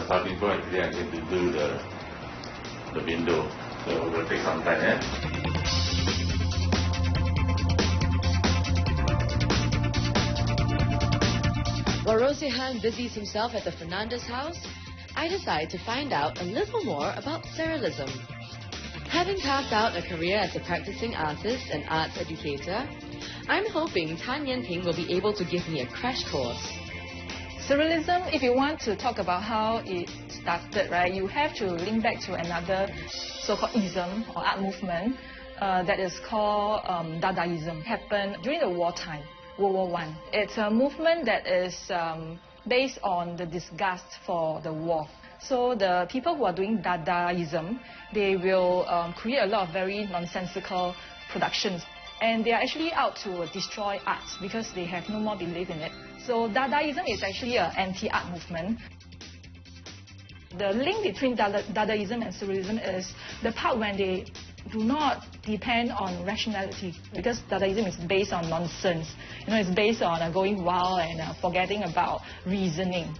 starting point. Today I'm going to do the window. So it will take some time, yeah? While Rosie Han busies himself at the Fernandez house, I decide to find out a little more about surrealism. Having carved out a career as a practicing artist and arts educator, I'm hoping Tan Yan-Ping will be able to give me a crash course. Surrealism, if you want to talk about how it started, right, you have to link back to another so-called ism or art movement that is called Dadaism. It happened during the wartime, World War I. It's a movement that is based on the disgust for the war. So the people who are doing Dadaism, they will create a lot of very nonsensical productions. And they are actually out to destroy art because they have no more belief in it. So Dadaism is actually an anti-art movement. The link between Dadaism and Surrealism is the part when they do not depend on rationality, because Dadaism is based on nonsense. You know, it's based on going wild and forgetting about reasoning.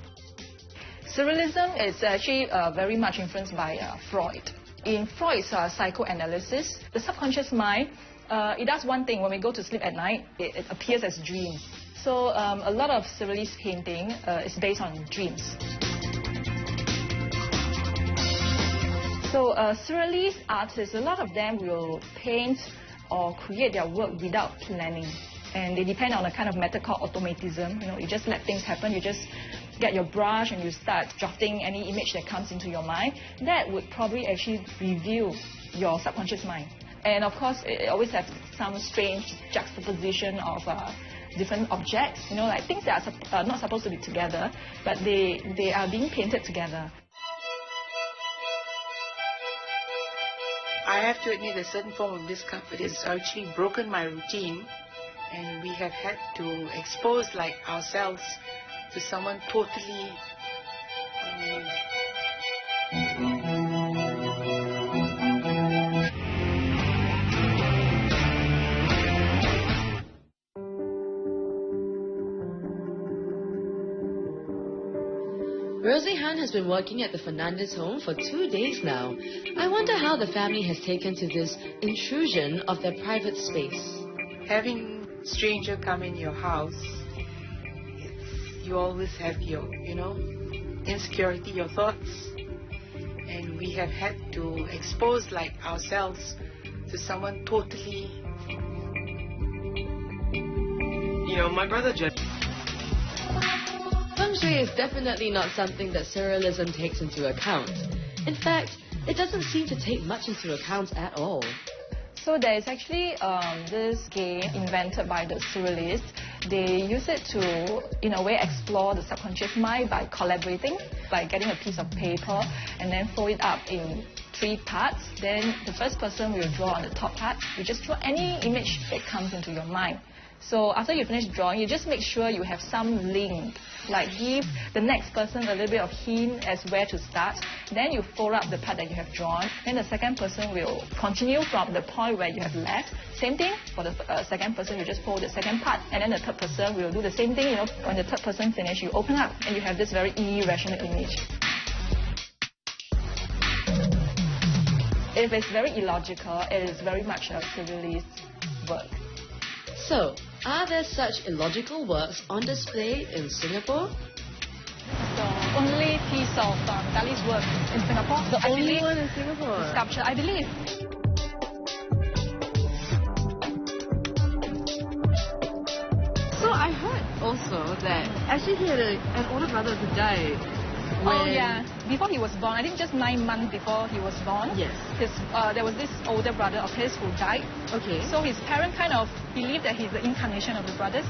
Surrealism is actually very much influenced by Freud. In Freud's psychoanalysis, the subconscious mind, it does one thing. When we go to sleep at night, it appears as dreams. So a lot of surrealist painting is based on dreams. So surrealist artists, a lot of them will paint or create their work without planning. And they depend on a kind of method called automatism. You know, you just let things happen. You just get your brush and you start drafting any image that comes into your mind. That would probably actually reveal your subconscious mind. And of course, it always has some strange juxtaposition of different objects. You know, like things that are not supposed to be together, but they are being painted together. I have to admit a certain form of discomfort has actually broken my routine, and we have had to expose like ourselves to someone totally unknown. Rosie Han has been working at the Fernandez home for 2 days now. I wonder how the family has taken to this intrusion of their private space. Having stranger come in your house, you always have your, insecurity, your thoughts. And we have had to expose like ourselves to someone totally... my brother just... Feng Shui is definitely not something that surrealism takes into account. In fact, it doesn't seem to take much into account at all. So there is actually this game invented by the surrealists. They use it to, in a way, explore the subconscious mind by collaborating, by getting a piece of paper and then fold it up in 3 parts. Then the first person will draw on the top part. You just draw any image that comes into your mind. So after you finish drawing, you just make sure you have some link, like give the next person a little bit of hint as where to start. Then you fold up the part that you have drawn. Then the second person will continue from the point where you have left. Same thing for the second person, you just fold the second part. And then the third person will do the same thing. When the third person finishes, you open up and you have this very irrational image. If it's very illogical, it is very much a surrealist work. So, are there such illogical works on display in Singapore? The only piece of Dali's work in Singapore. The only one in Singapore? The sculpture, I believe. So I heard also that actually he had an older brother who died. Oh yeah, before he was born, I think just 9 months before he was born. Yes. There was this older brother of his who died. Okay. So his parents kind of believe that he's the incarnation of the brothers,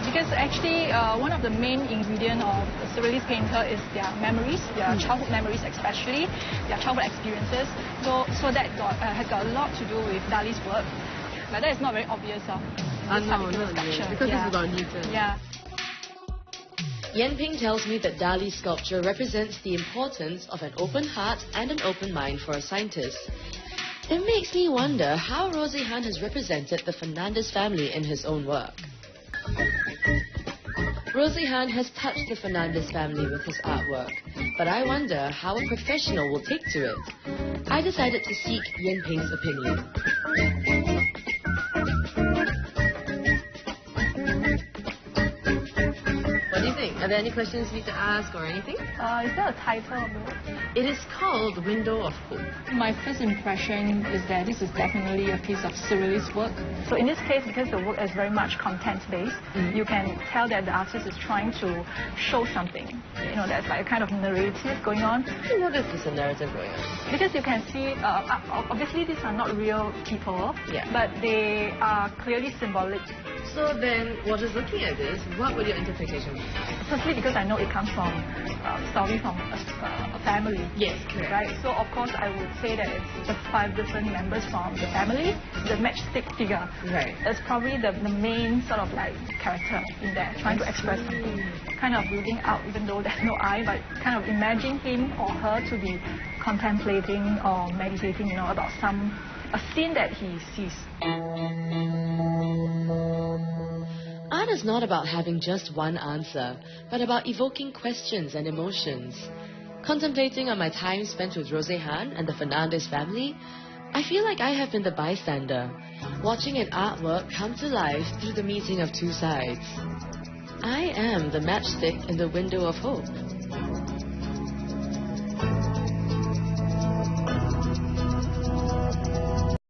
because actually one of the main ingredients of the surrealist painter is their memories, their childhood memories especially, their childhood experiences. So that has got a lot to do with Dali's work. But that is not very obvious of this particular sculpture. Because it's about Newton. Yeah. Yan-Ping tells me that Dali's sculpture represents the importance of an open heart and an open mind for a scientist. It makes me wonder how Rosie Han has represented the Fernandez family in his own work. Rosie Han has touched the Fernandez family with his artwork, but I wonder how a professional will take to it. I decided to seek Yuen Ping's opinion. What do you think? Are there any questions you need to ask or anything? Is there a title of the work? It is called Window of Hope. My first impression is that this is definitely a piece of surrealist work. So in this case, because the work is very much content-based, you can tell that the artist is trying to show something. You know, there's like a kind of narrative going on. What is this a narrative going on? Because you can see, obviously these are not real people, Yeah. but they are clearly symbolic. So then, what is looking at this? What would your interpretation be? Firstly, because I know it comes from a story from a family. Yes, correct. Right? So of course I would say that it's the 5 different members from the family. The matchstick figure Right. is probably the main sort of like character in there, trying to express something. Kind of building out, even though there's no eye, but kind of imagining him or her to be contemplating or meditating, you know, about a scene that he sees. Art is not about having just one answer, but about evoking questions and emotions. Contemplating on my time spent with Rosie Han and the Fernandez family, I feel like I have been the bystander, watching an artwork come to life through the meeting of two sides. I am the matchstick in the window of hope.